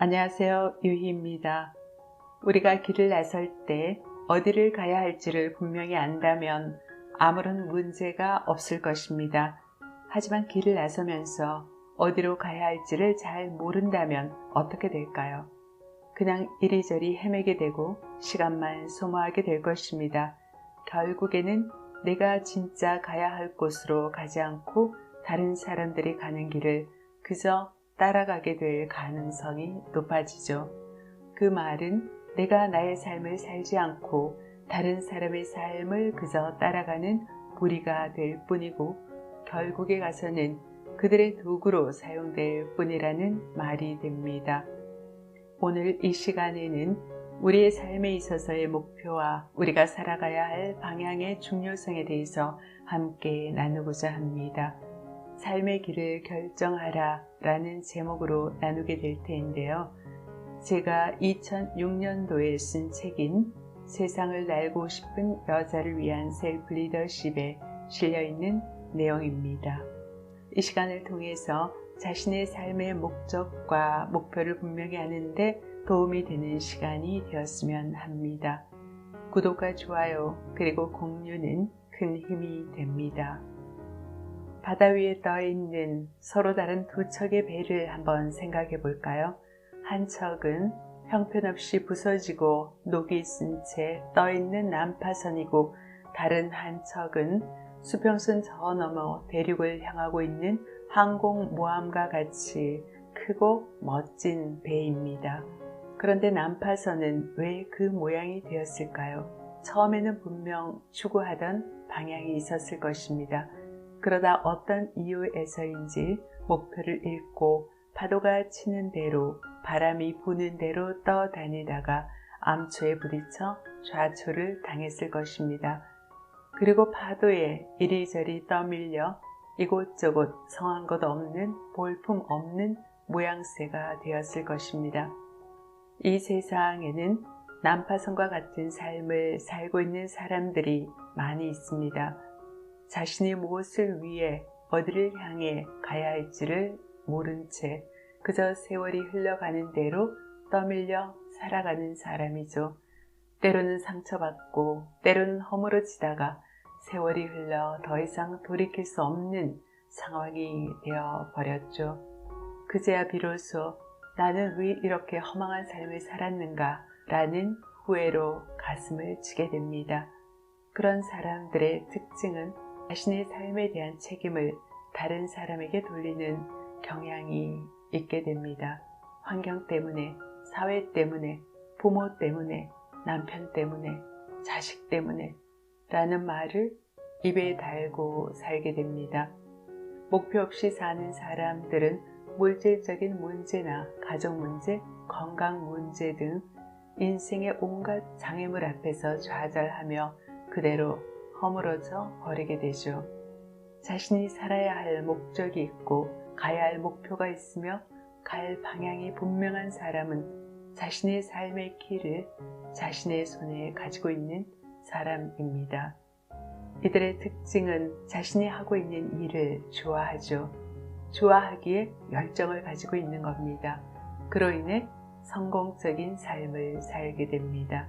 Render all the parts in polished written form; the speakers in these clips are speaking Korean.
안녕하세요. 유희입니다. 우리가 길을 나설 때 어디를 가야 할지를 분명히 안다면 아무런 문제가 없을 것입니다. 하지만 길을 나서면서 어디로 가야 할지를 잘 모른다면 어떻게 될까요? 그냥 이리저리 헤매게 되고 시간만 소모하게 될 것입니다. 결국에는 내가 진짜 가야 할 곳으로 가지 않고 다른 사람들이 가는 길을 그저 따라가게 될 가능성이 높아지죠. 그 말은 내가 나의 삶을 살지 않고 다른 사람의 삶을 그저 따라가는 무리가 될 뿐이고 결국에 가서는 그들의 도구로 사용될 뿐이라는 말이 됩니다. 오늘 이 시간에는 우리의 삶에 있어서의 목표와 우리가 살아가야 할 방향의 중요성에 대해서 함께 나누고자 합니다. 삶의 길을 결정하라 라는 제목으로 나누게 될 텐데요. 제가 2006년도에 쓴 책인 세상을 날고 싶은 여자를 위한 셀프 리더십에 실려있는 내용입니다. 이 시간을 통해서 자신의 삶의 목적과 목표를 분명히 아는데 도움이 되는 시간이 되었으면 합니다. 구독과 좋아요 그리고 공유는 큰 힘이 됩니다. 바다 위에 떠있는 서로 다른 두 척의 배를 한번 생각해 볼까요? 한 척은 형편없이 부서지고 녹이 쓴 채 떠있는 난파선이고 다른 한 척은 수평선 저 너머 대륙을 향하고 있는 항공모함과 같이 크고 멋진 배입니다. 그런데 난파선은 왜 그 모양이 되었을까요? 처음에는 분명 추구하던 방향이 있었을 것입니다. 그러다 어떤 이유에서인지 목표를 잃고 파도가 치는 대로 바람이 부는 대로 떠다니다가 암초에 부딪혀 좌초를 당했을 것입니다. 그리고 파도에 이리저리 떠밀려 이곳저곳 성한 것 없는 볼품 없는 모양새가 되었을 것입니다. 이 세상에는 난파선과 같은 삶을 살고 있는 사람들이 많이 있습니다. 자신이 무엇을 위해 어디를 향해 가야 할지를 모른 채 그저 세월이 흘러가는 대로 떠밀려 살아가는 사람이죠. 때로는 상처받고 때로는 허물어지다가 세월이 흘러 더 이상 돌이킬 수 없는 상황이 되어버렸죠. 그제야 비로소 나는 왜 이렇게 허망한 삶을 살았는가 라는 후회로 가슴을 치게 됩니다. 그런 사람들의 특징은 자신의 삶에 대한 책임을 다른 사람에게 돌리는 경향이 있게 됩니다. 환경 때문에, 사회 때문에, 부모 때문에, 남편 때문에, 자식 때문에 라는 말을 입에 달고 살게 됩니다. 목표 없이 사는 사람들은 물질적인 문제나 가족 문제, 건강 문제 등 인생의 온갖 장애물 앞에서 좌절하며 그대로 허물어져 버리게 되죠. 자신이 살아야 할 목적이 있고 가야 할 목표가 있으며 갈 방향이 분명한 사람은 자신의 삶의 길을 자신의 손에 가지고 있는 사람입니다. 이들의 특징은 자신이 하고 있는 일을 좋아하죠. 좋아하기에 열정을 가지고 있는 겁니다. 그로 인해 성공적인 삶을 살게 됩니다.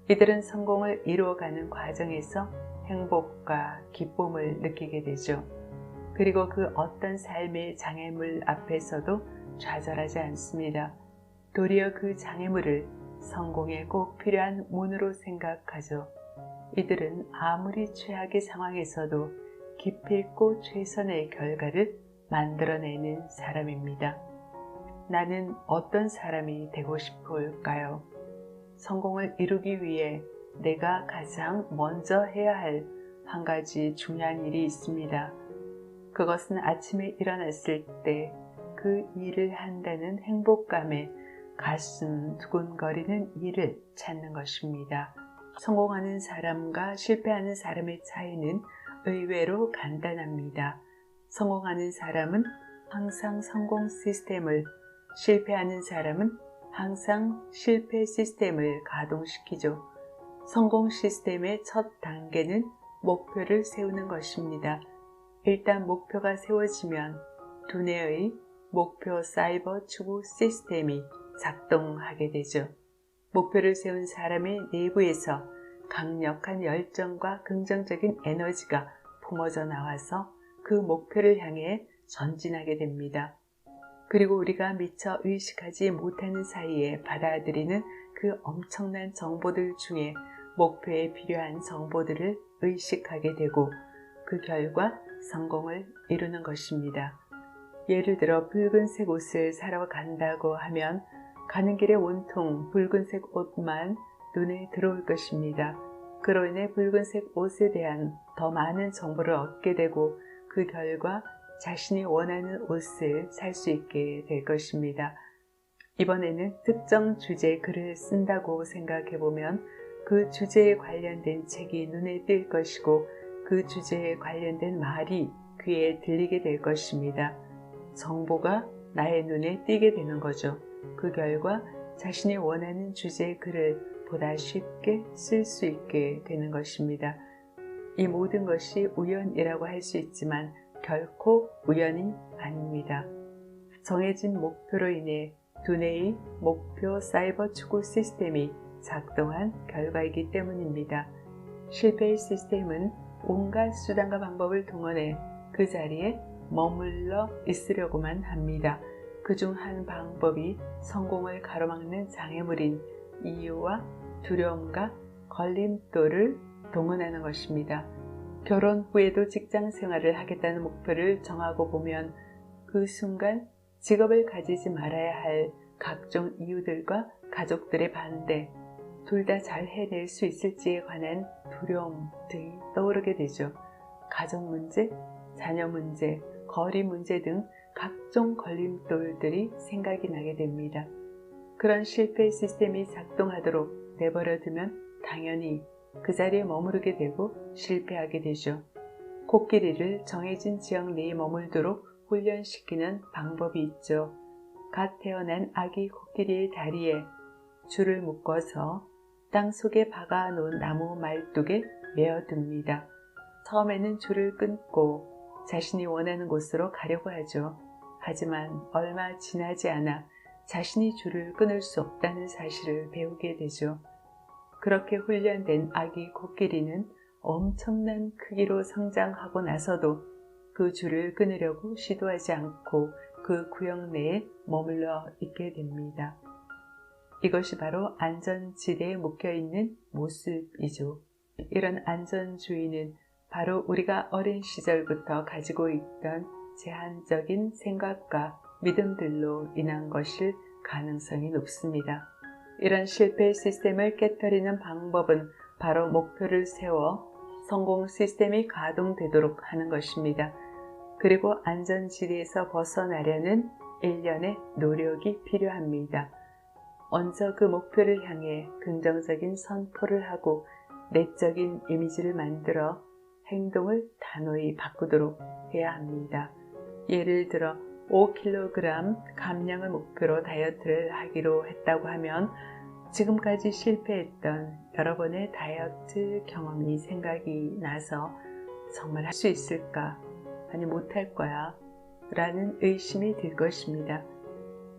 이들은 성공을 이루어가는 과정에서 행복과 기쁨을 느끼게 되죠. 그리고 그 어떤 삶의 장애물 앞에서도 좌절하지 않습니다. 도리어 그 장애물을 성공에 꼭 필요한 문으로 생각하죠. 이들은 아무리 최악의 상황에서도 기필코 최선의 결과를 만들어내는 사람입니다. 나는 어떤 사람이 되고 싶을까요? 성공을 이루기 위해 내가 가장 먼저 해야 할 한 가지 중요한 일이 있습니다. 그것은 아침에 일어났을 때 그 일을 한다는 행복감에 가슴 두근거리는 일을 찾는 것입니다. 성공하는 사람과 실패하는 사람의 차이는 의외로 간단합니다. 성공하는 사람은 항상 성공 시스템을, 실패하는 사람은 항상 실패 시스템을 가동시키죠. 성공 시스템의 첫 단계는 목표를 세우는 것입니다. 일단 목표가 세워지면 두뇌의 목표 사이버 추구 시스템이 작동하게 되죠. 목표를 세운 사람의 내부에서 강력한 열정과 긍정적인 에너지가 품어져 나와서 그 목표를 향해 전진하게 됩니다. 그리고 우리가 미처 의식하지 못하는 사이에 받아들이는 그 엄청난 정보들 중에 목표에 필요한 정보들을 의식하게 되고 그 결과 성공을 이루는 것입니다. 예를 들어 붉은색 옷을 사러 간다고 하면 가는 길에 온통 붉은색 옷만 눈에 들어올 것입니다. 그로 인해 붉은색 옷에 대한 더 많은 정보를 얻게 되고 그 결과 자신이 원하는 옷을 살 수 있게 될 것입니다. 이번에는 특정 주제 글을 쓴다고 생각해보면 그 주제에 관련된 책이 눈에 띌 것이고 그 주제에 관련된 말이 귀에 들리게 될 것입니다. 정보가 나의 눈에 띄게 되는 거죠. 그 결과 자신이 원하는 주제의 글을 보다 쉽게 쓸 수 있게 되는 것입니다. 이 모든 것이 우연이라고 할 수 있지만 결코 우연이 아닙니다. 정해진 목표로 인해 두뇌의 목표 사이버 추구 시스템이 작동한 결과이기 때문입니다. 실패의 시스템은 온갖 수단과 방법을 동원해 그 자리에 머물러 있으려고만 합니다. 그중 한 방법이 성공을 가로막는 장애물인 이유와 두려움과 걸림돌을 동원하는 것입니다. 결혼 후에도 직장 생활을 하겠다는 목표를 정하고 보면 그 순간 직업을 가지지 말아야 할 각종 이유들과 가족들의 반대, 둘 다 잘 해낼 수 있을지에 관한 두려움 등이 떠오르게 되죠. 가족 문제, 자녀 문제, 거리 문제 등 각종 걸림돌들이 생각이 나게 됩니다. 그런 실패 시스템이 작동하도록 내버려두면 당연히 그 자리에 머무르게 되고 실패하게 되죠. 코끼리를 정해진 지역 내에 머물도록 훈련시키는 방법이 있죠. 갓 태어난 아기 코끼리의 다리에 줄을 묶어서 땅 속에 박아놓은 나무 말뚝에 메어둡니다. 처음에는 줄을 끊고 자신이 원하는 곳으로 가려고 하죠. 하지만 얼마 지나지 않아 자신이 줄을 끊을 수 없다는 사실을 배우게 되죠. 그렇게 훈련된 아기 코끼리는 엄청난 크기로 성장하고 나서도 그 줄을 끊으려고 시도하지 않고 그 구역 내에 머물러 있게 됩니다. 이것이 바로 안전지대에 묶여있는 모습이죠. 이런 안전주의는 바로 우리가 어린 시절부터 가지고 있던 제한적인 생각과 믿음들로 인한 것일 가능성이 높습니다. 이런 실패 시스템을 깨뜨리는 방법은 바로 목표를 세워 성공 시스템이 가동되도록 하는 것입니다. 그리고 안전지대에서 벗어나려는 일련의 노력이 필요합니다. 먼저 그 목표를 향해 긍정적인 선포를 하고 내적인 이미지를 만들어 행동을 단호히 바꾸도록 해야 합니다. 예를 들어 5kg 감량을 목표로 다이어트를 하기로 했다고 하면 지금까지 실패했던 여러 번의 다이어트 경험이 생각이 나서 정말 할 수 있을까? 아니 못할 거야 라는 의심이 들 것입니다.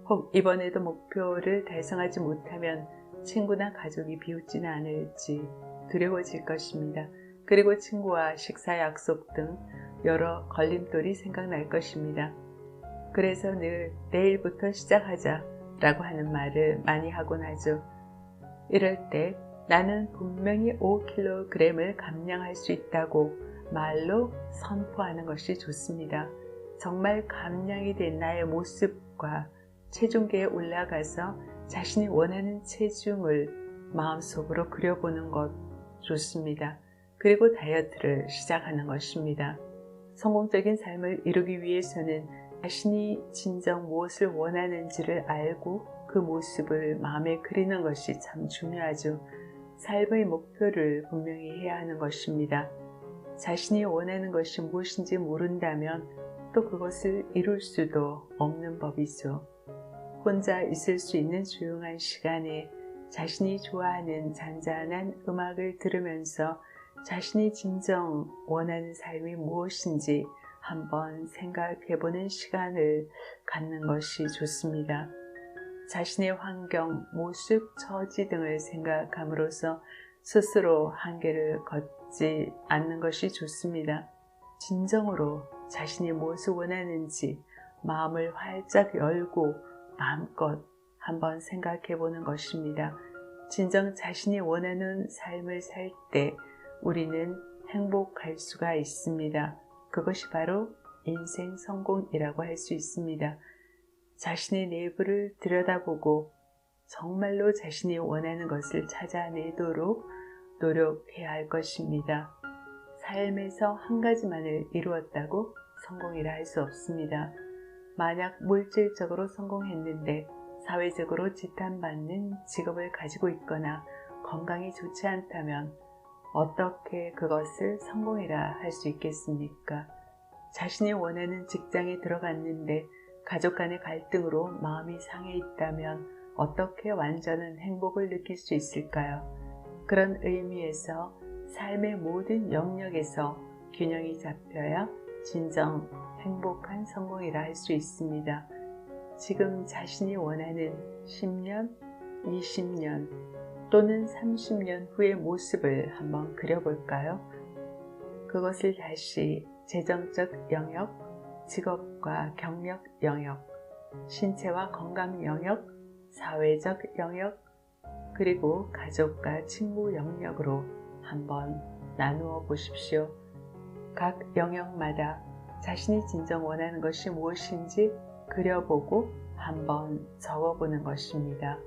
혹 이번에도 목표를 달성하지 못하면 친구나 가족이 비웃지는 않을지 두려워질 것입니다. 그리고 친구와 식사 약속 등 여러 걸림돌이 생각날 것입니다. 그래서 늘 내일부터 시작하자 라고 하는 말을 많이 하곤 하죠. 이럴 때 나는 분명히 5kg을 감량할 수 있다고 말로 선포하는 것이 좋습니다. 정말 감량이 된 나의 모습과 체중계에 올라가서 자신이 원하는 체중을 마음속으로 그려보는 것 좋습니다. 그리고 다이어트를 시작하는 것입니다. 성공적인 삶을 이루기 위해서는 자신이 진정 무엇을 원하는지를 알고 그 모습을 마음에 그리는 것이 참 중요하죠. 삶의 목표를 분명히 해야 하는 것입니다. 자신이 원하는 것이 무엇인지 모른다면 또 그것을 이룰 수도 없는 법이죠. 혼자 있을 수 있는 조용한 시간에 자신이 좋아하는 잔잔한 음악을 들으면서 자신이 진정 원하는 삶이 무엇인지 한번 생각해보는 시간을 갖는 것이 좋습니다. 자신의 환경, 모습, 처지 등을 생각함으로써 스스로 한계를 걷지 않는 것이 좋습니다. 진정으로 자신이 무엇을 원하는지 마음을 활짝 열고 마음껏 한번 생각해 보는 것입니다. 진정 자신이 원하는 삶을 살 때 우리는 행복할 수가 있습니다. 그것이 바로 인생 성공이라고 할 수 있습니다. 자신의 내부를 들여다보고 정말로 자신이 원하는 것을 찾아내도록 노력해야 할 것입니다. 삶에서 한 가지만을 이루었다고 성공이라 할 수 없습니다. 만약 물질적으로 성공했는데 사회적으로 지탄받는 직업을 가지고 있거나 건강이 좋지 않다면 어떻게 그것을 성공이라 할 수 있겠습니까? 자신이 원하는 직장에 들어갔는데 가족 간의 갈등으로 마음이 상해 있다면 어떻게 완전한 행복을 느낄 수 있을까요? 그런 의미에서 삶의 모든 영역에서 균형이 잡혀야 진정 행복한 성공이라 할 수 있습니다. 지금 자신이 원하는 10년, 20년 또는 30년 후의 모습을 한번 그려볼까요? 그것을 다시 재정적 영역, 직업과 경력 영역, 신체와 건강 영역, 사회적 영역, 그리고 가족과 친구 영역으로 한번 나누어 보십시오. 각 영역마다 자신이 진정 원하는 것이 무엇인지 그려보고 한번 적어보는 것입니다.